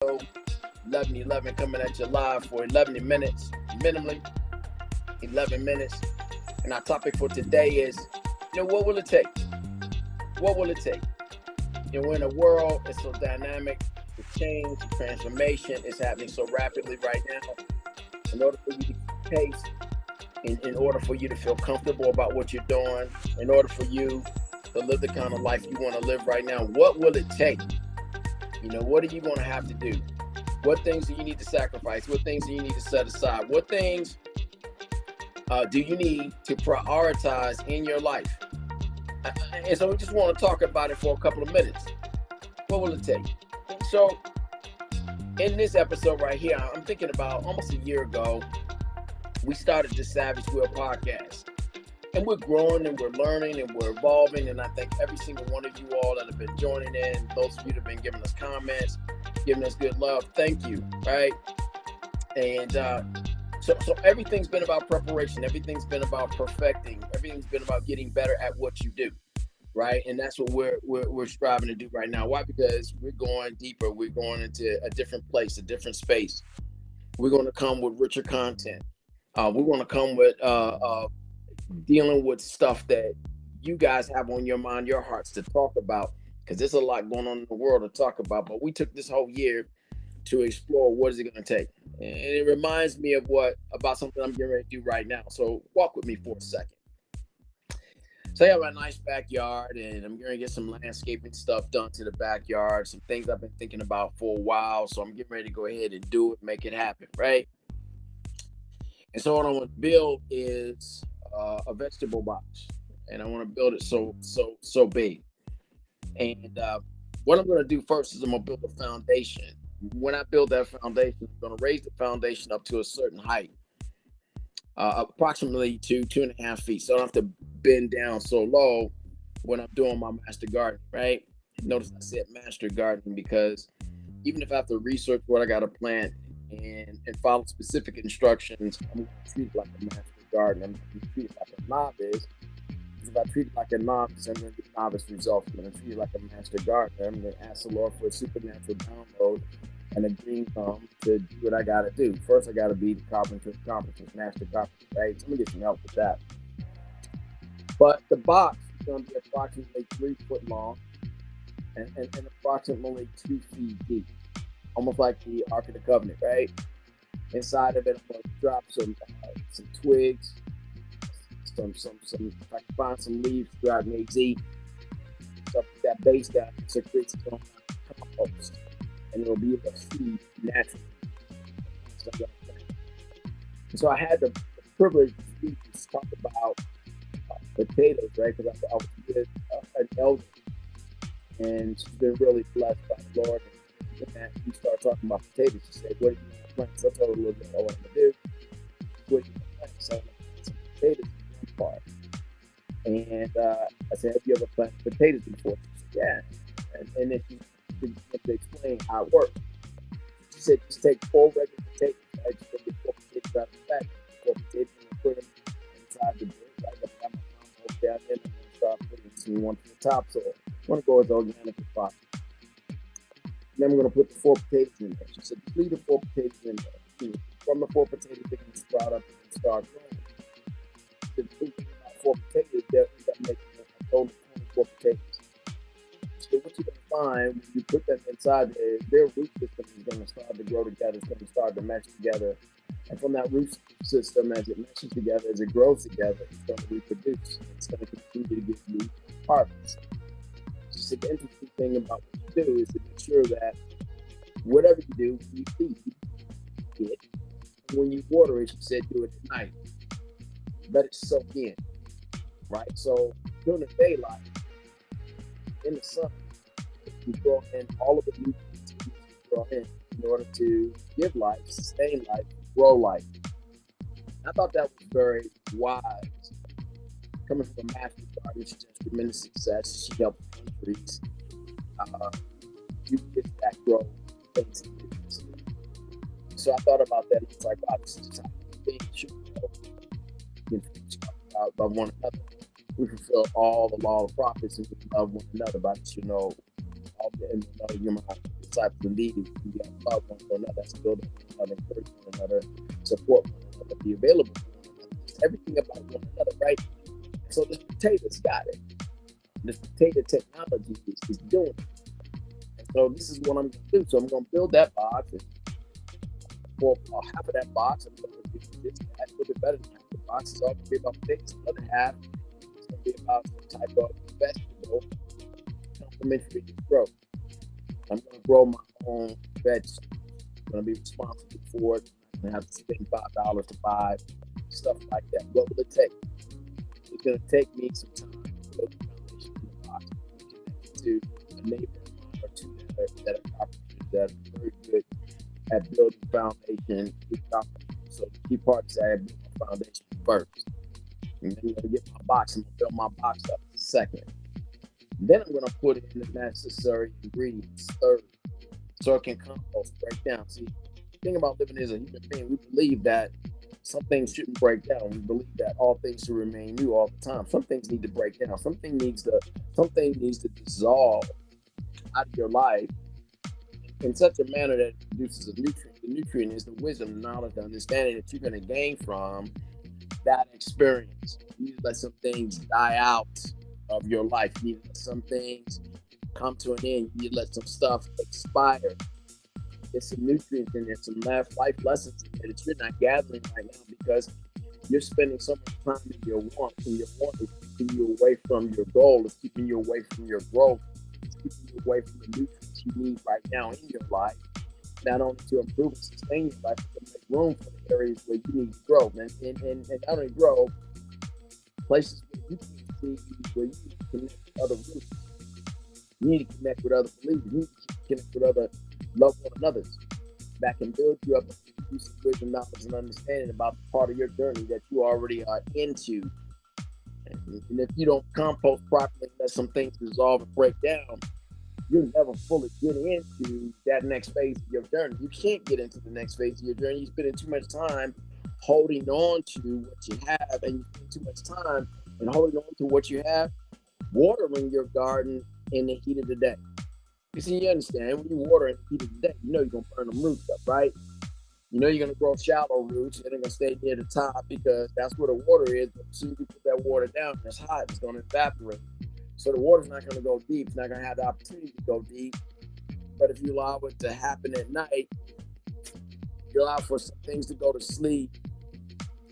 show, 11:11 coming at you live for 11 minutes, minimally 11 minutes. And our topic for today is, what will it take? What will it take? We're in a world that's so dynamic, the change, the transformation is happening so rapidly right now. In order for you to keep pace, in order for you to feel comfortable about what you're doing, in order for you to live the kind of life you want to live right now, what will it take? What are you going to have to do? What things do you need to sacrifice? What things do you need to set aside? What things do you need to prioritize in your life? And so we just want to talk about it for a couple of minutes. What will it take? So in this episode right here, I'm thinking about almost a year ago, we started the Savage Will podcast. And we're growing and we're learning and we're evolving. And I think every single one of you all that have been joining in, those of you that have been giving us comments, giving us good love, thank you, right? And so everything's been about preparation. Everything's been about perfecting. Everything's been about getting better at what you do, right? And that's what we're striving to do right now. Why? Because we're going deeper. We're going into a different place, a different space. We're going to come with richer content. We're going to come with dealing with stuff that you guys have on your mind, your hearts to talk about, because there's a lot going on in the world to talk about. But we took this whole year to explore what is it going to take. And it reminds me about something I'm getting ready to do right now. So walk with me for a second. So I have a nice backyard, and I'm going to get some landscaping stuff done to the backyard, some things I've been thinking about for a while. So I'm getting ready to go ahead and do it, make it happen, right? And so what I want to build is a vegetable box, and I want to build it so big. And what I'm going to do first is I'm going to build a foundation. When I build that foundation, I'm going to raise the foundation up to a certain height, approximately 2.5 feet. So I don't have to bend down so low when I'm doing my master garden, right? Notice I said master gardening because even if I have to research what I got to plant and follow specific instructions, I'm going to treat it like a master garden. I'm going to treat it like a novice. If I treat it like a novice, I'm going to get novice results. I'm going to treat it like a master gardener. I'm going to ask the Lord for a supernatural download and a green thumb to do what I got to do. First, I got to be the carpenter's master carpenter, right? So I'm going to get some help with that. But the box is going to be approximately 3 foot long and approximately 2 feet deep, almost like the Ark of the Covenant, right? Inside of it, I'm going to drop some twigs, some if I can find some leaves throughout Z, so that base down so it creates its own compost, and it'll be able to feed naturally. So I had the privilege to talk about potatoes, right? Because I was with an elder, and she's been really blessed by the Lord. And when we started talking about potatoes, she said, "What do you want to plant?" So I told her a little bit about what I'm going to do. What do you want to plant? So I'm going to plant some potatoes in one part. And I said, "Have you ever planted potatoes before?" She said, "Yeah." And then she had to explain how it worked. She said, "Just take 4 regular potatoes, right? Just get 4 potatoes out of the bag, 4 potatoes, and put them inside the dirt. Right? I got my compost down there, and I'm going to start putting some one to the topsoil. I want to go as organic as possible. And then I'm going to put the 4 potatoes in there." She said, "Leave the 4 potatoes in there. From the 4 potatoes, they can sprout up and start growing. The 4 potatoes, you got to make a total of 24 potatoes. So what you're going to find when you put them inside, their root system is going to start to grow together. It's going to start to mesh together. And from that root system, as it meshes together, as it grows together, it's going to reproduce. It's going to continue to give you harvest." She said, "The interesting thing about what you do is to make sure that whatever you do, you feed it. And when you water it," she said, "do it at night. Let it soak in." Right? So during the daylight, in the sun, you draw in all of the nutrients you draw in order to give life, sustain life, grow life. I thought that was very wise. Coming from a master gardener, she has tremendous success. She helped countries do just that growth things. So I thought about that, and it's like, wow, this is how being should about one another. We fulfill all the law of prophets and we love one another by all the and know your mind. disciples indeed, if we love one for another, that's build up one another, encourage one another, support one another, be available for one another. Just everything about one another, right? So this potato's got it. This potato technology is doing it. And so this is what I'm going to do. So I'm going to build that box. And for half of that box, I'm going to do this, that, a little bit better than half the box. It's all going to be about things. The other half is going to be about some type of vegetable complementary to growth. I'm going to grow my own vegetables. I'm going to be responsible for it. I'm going to have to spend $5 to buy stuff like that. What will it take? It's going to take me some time to build the foundation in the box, to a neighbor or two that are carpenters that are very good at building foundation. So the key part is I build my foundation first. And then I'm going to get my box. I'm going to build my box up second. Then I'm going to put in the necessary ingredients third, so it can compost, break down. See, the thing about living as a human being, we believe that some things shouldn't break down. We believe that all things should remain new all the time. Some things need to break down. Something needs to dissolve out of your life in such a manner that it produces a nutrient. The nutrient is the wisdom, the knowledge, the understanding that you're going to gain from that experience. You need to let some things die out of your life. You need to let some things come to an end. You need to let some stuff expire. There's some nutrients in there, some life lessons in there that you're not gathering right now because you're spending so much time in your want, and your want is keeping you away from your goal, it's keeping you away from your growth, it's keeping you away from the nutrients you need right now in your life, not only to improve and sustain your life, but to make room for the areas where you need to grow. And not only grow, places where you can see where you need to connect with other groups. You need to connect with other believers. You need to connect with other love one another that can build you up and give you some wisdom, knowledge, and understanding about the part of your journey that you already are into. And if you don't compost properly, let some things dissolve and break down, you'll never fully get into that next phase of your journey. You can't get into the next phase of your journey. You're spending too much time holding on to what you have, and you spend too much time in holding on to what you have, watering your garden in the heat of the day. You see, you understand, when you water in the heat of the day, you know you're going to burn them roots up, right? You know you're going to grow shallow roots. They're going to stay near the top because that's where the water is. But as soon as you put that water down, it's hot. It's going to evaporate. So the water's not going to go deep. It's not going to have the opportunity to go deep. But if you allow it to happen at night, you allow for some things to go to sleep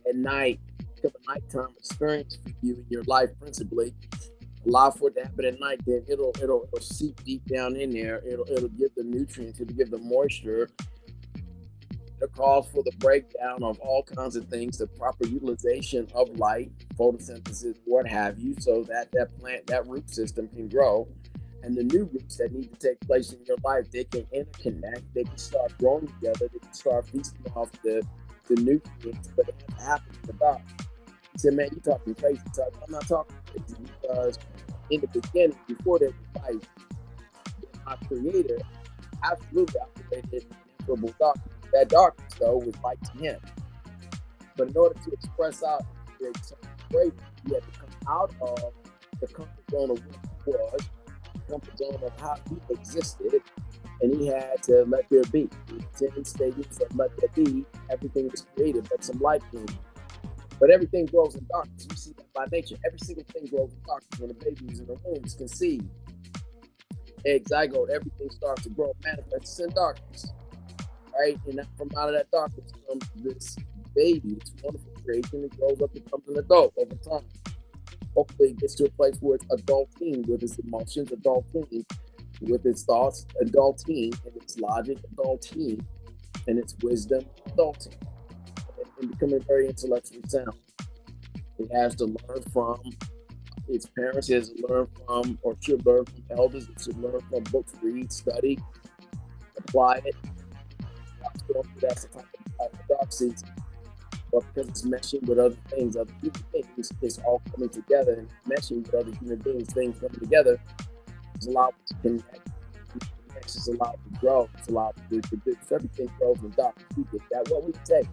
at night, become a nighttime experience for you in your life principally. Allow for it to happen at night, then it'll seep deep down in there. It'll give the nutrients, it'll give the moisture. It'll cause for the breakdown of all kinds of things, the proper utilization of light, photosynthesis, what have you, so that plant, that root system can grow. And the new roots that need to take place in your life, they can interconnect, they can start growing together, they can start feasting off the nutrients, but it has to happen in the dark. He said, man, you're talking crazy. So I'm not talking crazy because in the beginning, before there was light, my creator absolutely operated in ineffable darkness. That darkness, though, was light to him. But in order to express out something great, he had to come out of the comfort zone of what he was, the comfort zone of how he existed, and he had to let there be. The 10 statements that let there be, everything was created, but some light came. But everything grows in darkness. We see that by nature. Every single thing grows in darkness. When the baby is in the womb, it's conceived. Egg, zygote, everything starts to grow, manifests in darkness. Right? And from out of that darkness comes this baby, this wonderful creation. It grows up, becomes an adult over time. Hopefully it gets to a place where it's adulting with its emotions, adulting with its thoughts, adulting in its logic, adulting in its wisdom, adulting. And becoming very intellectually sound. It has to learn from its parents. It has to learn from, or should learn from elders. It should learn from books, read, study, apply it. That's the type of dark season. But because it's meshing with other things, other human things, it's all coming together and meshing with other human beings, things coming together. It's allowed to connect. It's allowed to grow. It's allowed to produce. Everything grows in darkness. We get that. What we take.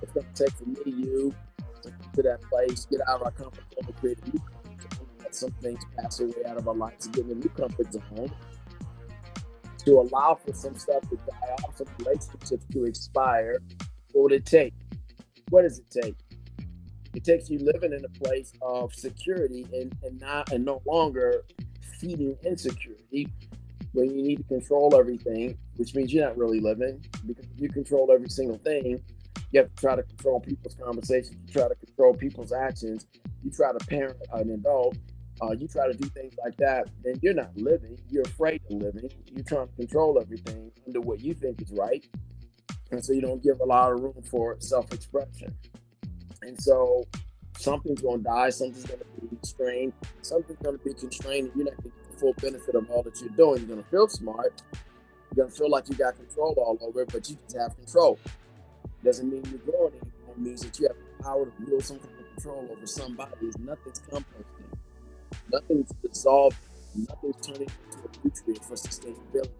It's going to take for me, you, to get to that place, get out of our comfort zone, and create a new comfort zone. Let some things pass away out of our lives to get in a new comfort zone. to allow for some stuff to die off, some relationships to expire, what would it take? What does it take? It takes you living in a place of security and no longer feeding insecurity when you need to control everything, which means you're not really living, because if you control every single thing, you have to try to control people's conversations, you try to control people's actions, you try to parent an adult, you try to do things like that, then you're not living. You're afraid of living. You're trying to control everything under what you think is right. And so you don't give a lot of room for self-expression. And so something's going to die, something's going to be constrained, something's going to be constrained, and you're not going to get the full benefit of all that you're doing. You're going to feel smart. You're going to feel like you got control all over it, but you just have control. Doesn't mean you're growing anymore. It means that you have the power to wield some kind of control over somebody. Nothing's composting. Nothing's dissolved. Nothing's turning into a nutrient for sustainability.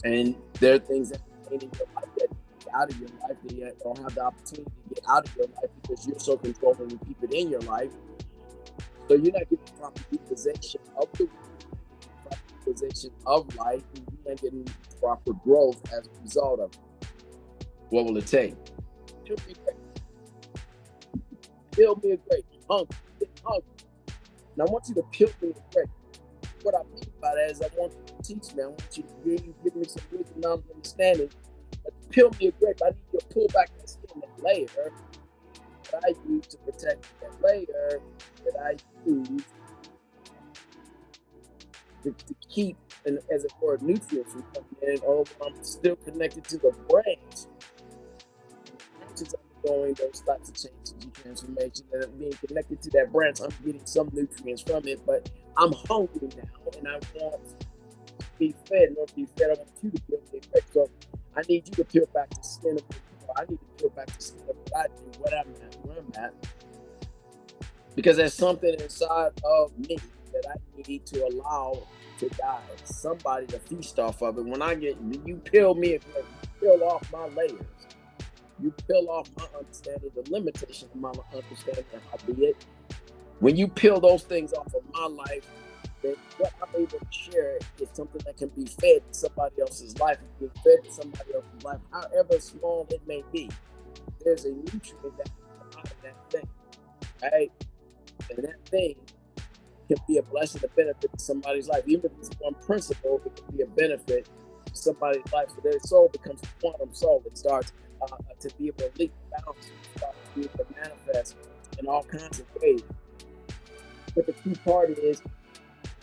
And there are things that are in your life that get out of your life that you don't have the opportunity to get out of your life because you're so controlling and keep it in your life. So you're not getting proper utilization of the proper utilization of life, and you're not getting proper growth as a result of it. What will it take? Peel me a grape. Peel me a grape. I'm hungry. I'm getting hungry. And I want you to peel me a grape. What I mean by that is I want you to teach me. I want you to really give me some wisdom, knowledge, and understanding. But to peel me a grape, I need you to pull back that skin, that layer that I use to protect that layer that I use to keep, and as it were, nutrients from coming in, or I'm still connected to the branch. Branches undergoing those types of changes and transformation, and being connected to that branch, I'm getting some nutrients from it, but I'm hungry now, and I want to be fed. In order to be fed, I want you to peel me a grape. So I need you to peel back the skin of it. I need to peel back the skin of what I do, what I'm at, where I'm at, because there's something inside of me that I need to allow to die. Somebody to feast off of it. When you peel me a grape, you peel off my layers. You peel off my understanding, the limitation of my understanding of how be it. When you peel those things off of my life, then what I'm able to share is something that can be fed to somebody else's life, be fed to somebody else's life, however small it may be. There's a nutrient that comes out of that thing, right? And that thing can be a blessing, a benefit to somebody's life. Even if it's one principle, it can be a benefit to somebody's life. So their soul becomes a quantum soul. It starts to be able to leap bounds, start to be able to manifest in all kinds of ways. But the key part is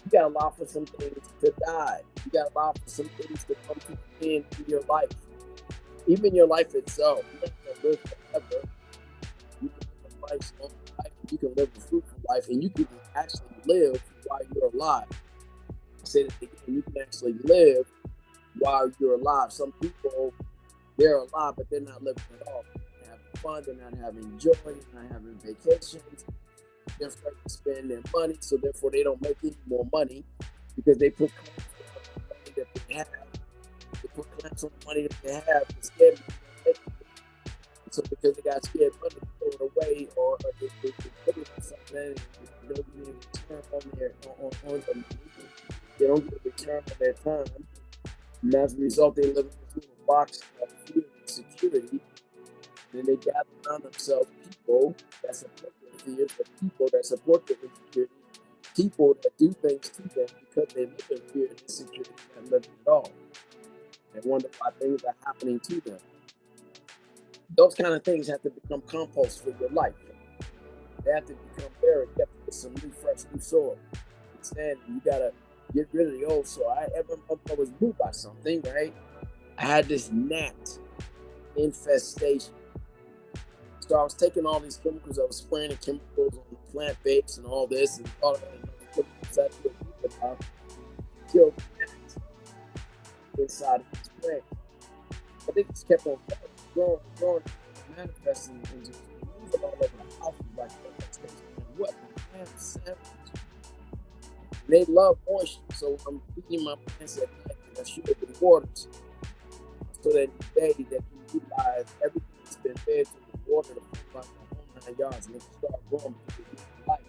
you got to allow for some things to die. You got to allow for some things to come to an end in your life. Even your life itself. You're not going to live forever. You can live a life, you can live a fruitful life, and you can actually live while you're alive. I said it again, you can actually live while you're alive. Some people, they're alive, but they're not living at all. They're not having fun, they're not having joy, they're not having vacations. They're starting to spend their money, so therefore they don't make any more money because they put clamps on the money that they have. They put clamps on the money that they have instead. So because they got scared money, they throw it away, or they put it in something and they don't get a return on their on the money. They don't get a return on their time. And as a result, they live in this little box of fear and security. Then they gather around themselves people that support their fears, but people that support their insecurity, people that do things to them because they live in fear and insecurity and live at all. They wonder why things are happening to them. Those kind of things have to become compost for your life. They have to become buried. You have to get some new, fresh, new soil. Instead, you gotta get rid of the old soil. I was moved by something, right? I had this gnat infestation. So I was taking all these chemicals, I was spraying the chemicals on the plant base and all this, and all of that killed gnats inside of this plant. But they just kept on growing, manifesting, and just moving all over the house. Like, what? Man, savage. They love moisture, so I'm feeding my plants at night, and I shoot up the waters. So that the day that you realize everything that's been fed to the water to put like the whole 9 yards, and it start growing because it gets light.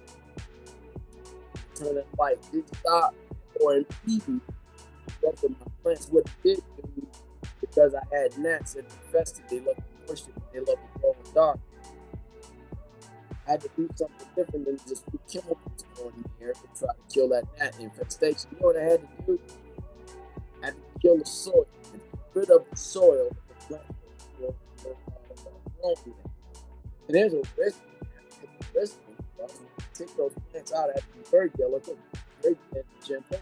Turn that light, didn't stop or impede Both of my plants, what it did do, because I had gnats that infested, they love to push it, they love to grow in the dark. I had to do something different than just put chemicals on there to try to kill that gnat infestation. You know what I had to do? I had to kill the soil and get rid of the soil that the plant will grow in. And there's a risk. There's a risk. Take those plants out, I have to be very delicate, very gentle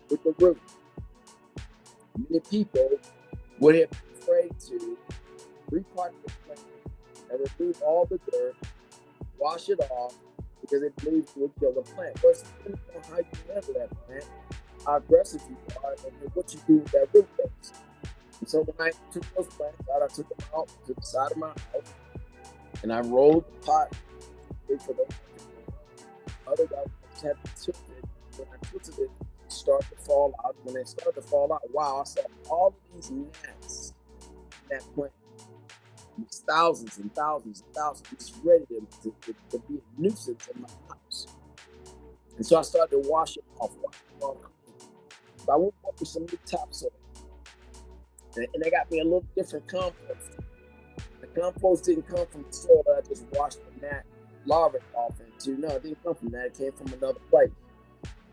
with the root. Many people would have been afraid to repot the plant and remove all the dirt, wash it off, because they believed it would kill the plant. But it's depending on how you handle that plant, how aggressive you are, and what you do with that root base. And so when I took those plants out, I took them out to the side of my house, and I rolled the pot for those. Other guys had tilted. When I tilted it, start to fall out. When they started to fall out, wow, I saw all of these gnats in that plant. There's thousands and thousands and thousands, just ready to be a nuisance in my house. And so I started to wash it off. But I went up with some new topsoil. And they got me a little different compost. The compost didn't come from the soil that I just washed the gnat larvae off into. No, it didn't come from that. It came from another place.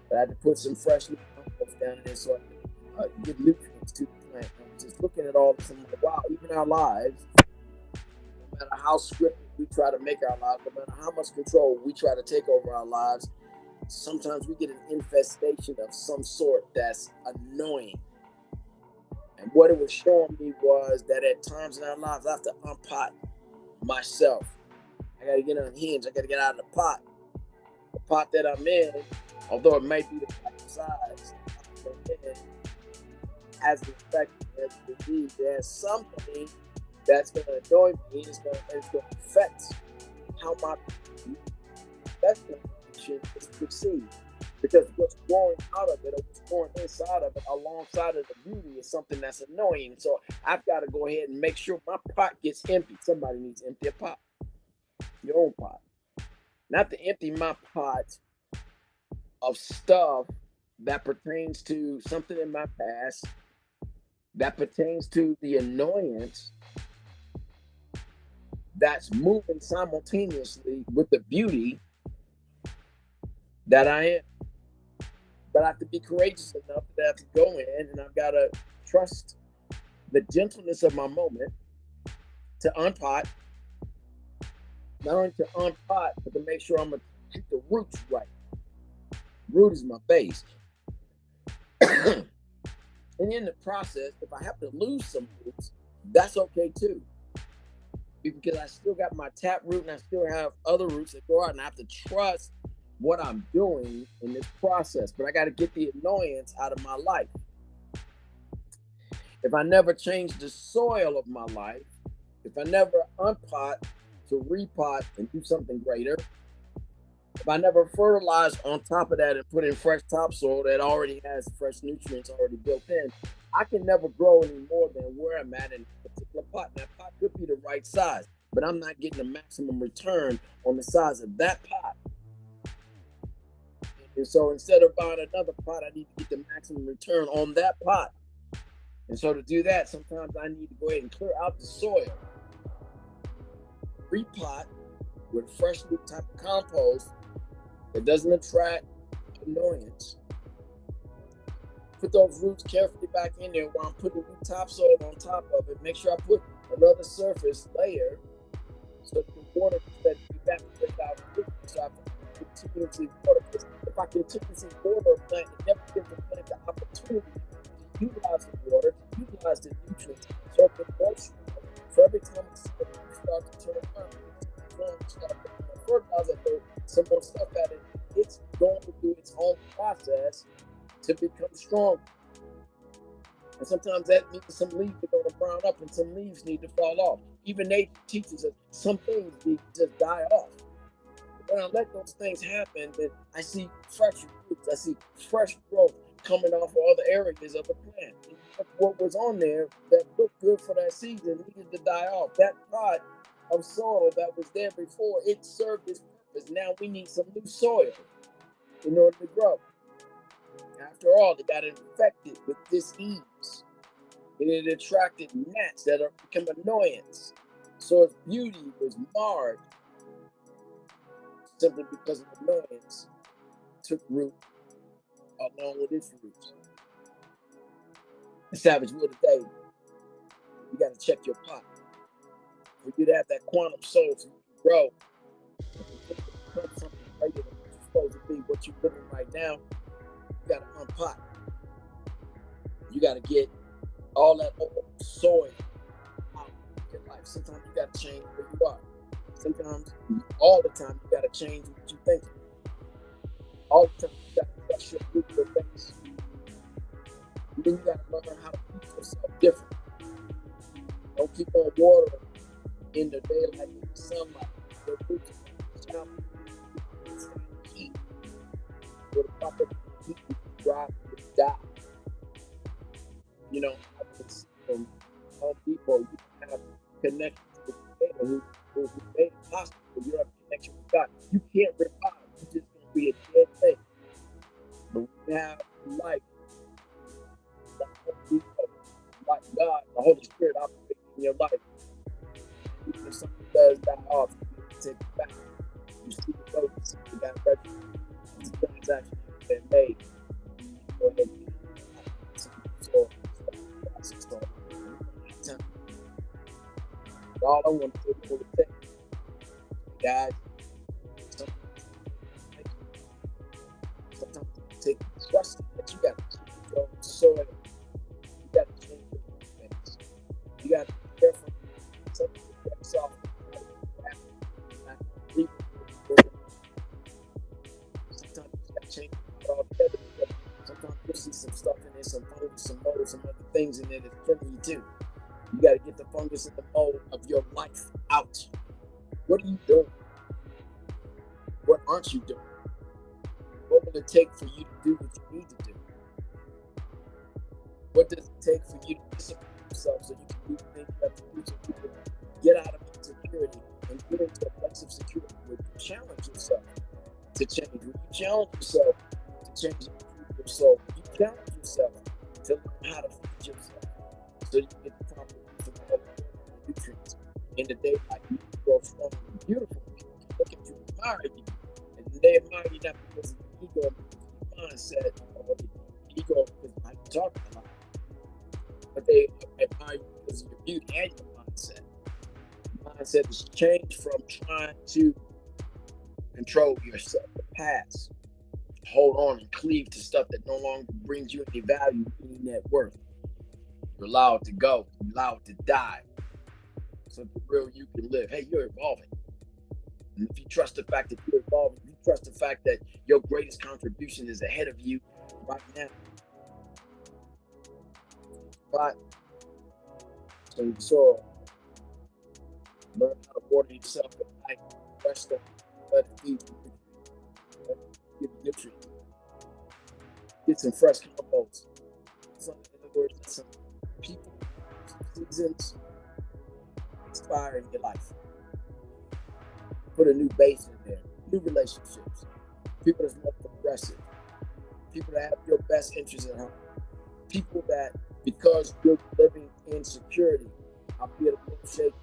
But I had to put some fresh new compost down in there so I could give nutrients to the plant. I was just looking at all this and I'm like, wow, even our lives, no matter how scripted we try to make our lives, no matter how much control we try to take over our lives, sometimes we get an infestation of some sort that's annoying. And what it was showing me was that at times in our lives, I have to unpot myself. I got to get unhinged. I got to get out of the pot. The pot that I'm in, although it might be the right size, has the effect of the disease. There's something that's going to annoy me. It's going to affect how my investment is perceived. Because what's growing out of it or what's growing inside of it alongside of the beauty is something that's annoying. So I've got to go ahead and make sure my pot gets empty. Somebody needs to empty a pot. Your own pot. Not to empty my pot of stuff that pertains to something in my past, that pertains to the annoyance that's moving simultaneously with the beauty that I am. But I have to be courageous enough that I have to go in and I've got to trust the gentleness of my moment to unpot. Not only to unpot, but to make sure I'm going to keep the roots right. Root is my base. And in the process, if I have to lose some roots, that's okay too. Because I still got my tap root and I still have other roots that go out and I have to trust what I'm doing in this process. But I got to get the annoyance out of my life. If I never change the soil of my life, if I never unpot to repot and do something greater, if I never fertilize on top of that and put in fresh topsoil that already has fresh nutrients already built in, I can never grow any more than where I'm at in a particular pot. And that pot could be the right size, but I'm not getting the maximum return on the size of that pot. And so instead of buying another pot, I need to get the maximum return on that pot. And so to do that, sometimes I need to go ahead and clear out the soil, repot with fresh new type of compost that doesn't attract annoyance. Put those roots carefully back in there while I'm putting new topsoil on top of it. Make sure I put another surface layer so the water that evaporates out quickly. So I continuously water. If I continuously water a plant, it never gives the plant the opportunity to utilize the water, to utilize the nutrients. So if it works, for every time the start to turn around, start to fertilizer, some more stuff at it, it's going to do its own process to become strong. And sometimes that means some leaves are going to brown up and some leaves need to fall off. Even nature teaches us some things need to just die off. When I let those things happen, then I see fresh roots, I see fresh growth coming off of other areas of the plant. What was on there that looked good for that season needed to die off. That pot of soil that was there before, it served its purpose. Now we need some new soil in order to grow. After all, it got infected with disease. And it attracted gnats that are become annoyance. So its beauty was marred simply because of annoyance took root along with its roots. The Savage Will today, you got to check your pot. For you to have that quantum soul to grow, become something greater than what you're supposed to be, what you're living right now, you got to unpot. You got to get all that old soil out of your life. Sometimes you got to change where you are. Sometimes, all the time, you got to change what you think. All the time, you got to brush your face. And then you got to learn how to keep yourself different. Don't keep on watering in the daylight, in the sunlight. Your roots are going to heat. With a proper heat, you dry, you die. You know, I can see from Home Depot, you can have connections with the creator who made it possible for you to have a connection with God. You can't revive, you're just going to be a dead thing. But when you have life, like Home Depot, like God, the Holy Spirit operating in your life, even if something does die off, you can take it back. You see the notice, you got registered, the transaction has been made. Go ahead and all I want to do is say, guys, sometimes you take trust that you got to change your soil. You got to change your things. You got to be careful. Something that's soft. Sometimes you got to change it altogether. Sometimes you see some stuff in there, some fungus, some mold, some other things in there that's killing you too. You got to get the fungus and the mold of your life out. What are you doing? What aren't you doing? What will it take for you to do what you need to do? What does it take for you to discipline yourself so you can do the things you have to do so you can get out of insecurity and get into a place of security where you challenge yourself to change, where you challenge yourself to change your soul, you challenge yourself to learn how to feed yourself so you get the proper nutrients in the daylight. You grow strong and beautiful. People can look at you and admire you. And they admire you not because of your ego, because of your mindset, or the ego because of how you talk a lot. But they admire you because of your beauty and your mindset. Your mindset has changed from trying to control yourself, the past. Hold on and cleave to stuff that no longer brings you any value, any net worth. You allow it to go. You allow it to die. So the real you can live. Hey, you're evolving. And if you trust the fact that you're evolving, you trust the fact that your greatest contribution is ahead of you right now. But change the soil. Learn how to water yourself at night. Rest on. Let it feed you. Let it give you nutrients. Get some fresh compost. In other words, some people, some seasons expire in your life. Put a new base in there. New relationships. People that's more progressive. People that have your best interests at heart. People that, because you're living in security, I'll be able to shake.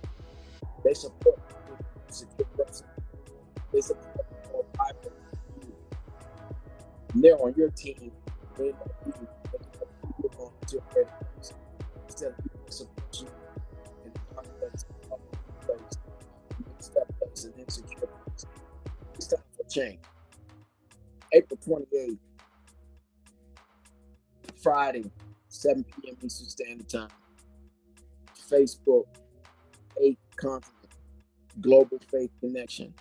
They support you, secure person. They support more vibrant you. And they're on your team. They know you. You're going to your greater place. Instead of people that support you in the complex, place, step place, and insecure place. It's time for change. April 28th, Friday, 7 p.m. Eastern Standard Time. Facebook, 8 Continent, Global Faith Connection.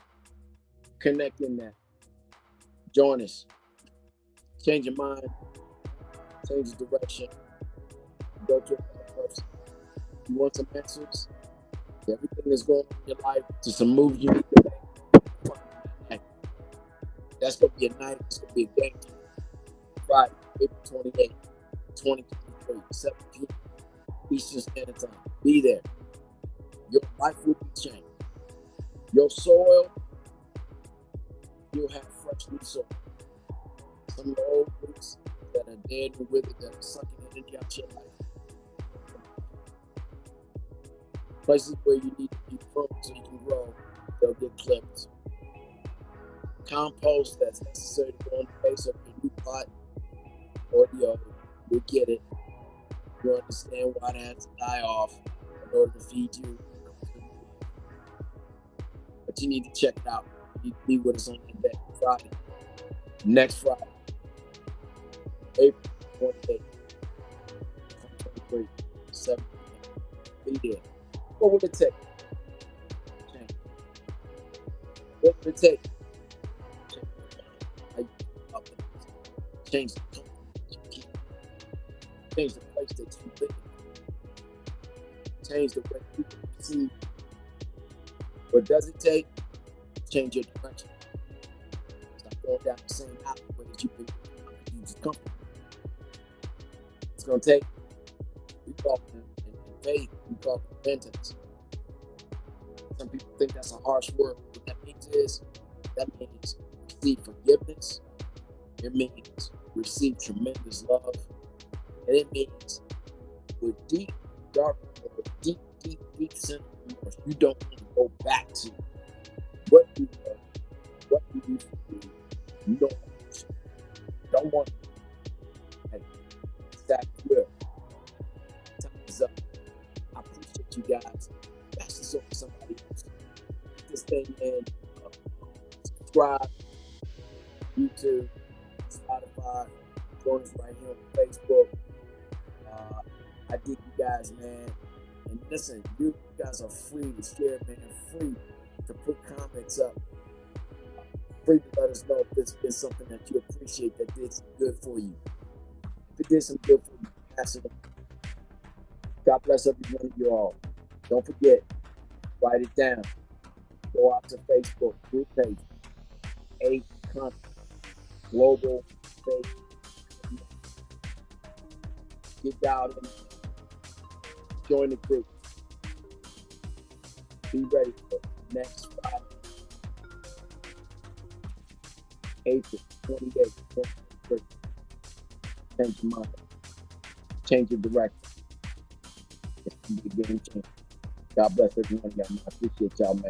Connect in that. Join us. Change your mind. Change the direction. Go to a better person. You want some answers? Everything that's going on in your life, to some moves you need to make. That's going to be a night. It's going to be a game. Friday, April 28th, 2023, 7 p.m. Eastern Standard Time. Be there. Your life will be changed. Your soil, you'll have fresh new soil. Some of the old roots that a dead and withered that are sucking energy out your life. Places where you need to be pruned so you can grow, they'll get clipped. Compost that's necessary to go in the base of your new pot or the old, you'll get it. You understand why it has to die off in order to feed you. But you need to check it out. You need to be with us on that Friday. Next Friday, April 28th, 2023, 7 p.m. Be there. What would it take? Change. What would it take? Change the company. Change the place that you live. Change the way people perceive you. What does it take? Change your direction. Stop going down the same alleyway that you've been using company. It's going to take, we call it in faith, we call it repentance. Some people think that's a harsh word. What that means is, that means receive forgiveness. It means receive tremendous love. And it means with deep, dark, deep sense of remorse, you don't want to go back to what you were, what you used to do. You don't want to. Hey, that will. Time is up. I appreciate you guys. Pass this over to somebody else. Get this thing in. Subscribe. YouTube. Spotify. Join us right here on Facebook. I dig you guys, man. And listen, you guys are free to share, man. Free to put comments up. Free to let us know if it's been something that you appreciate that did some good for you. If it did some good for you, pass it on. God bless every one of you all. Don't forget, write it down. Go out to Facebook, group page, 8 Country Global Faith. Get dialed in. Join the group. Be ready for next Friday, April 28th, 2023. Change your mind. Change your direction. It's going to be a game changer. God bless everyone. I appreciate y'all, man.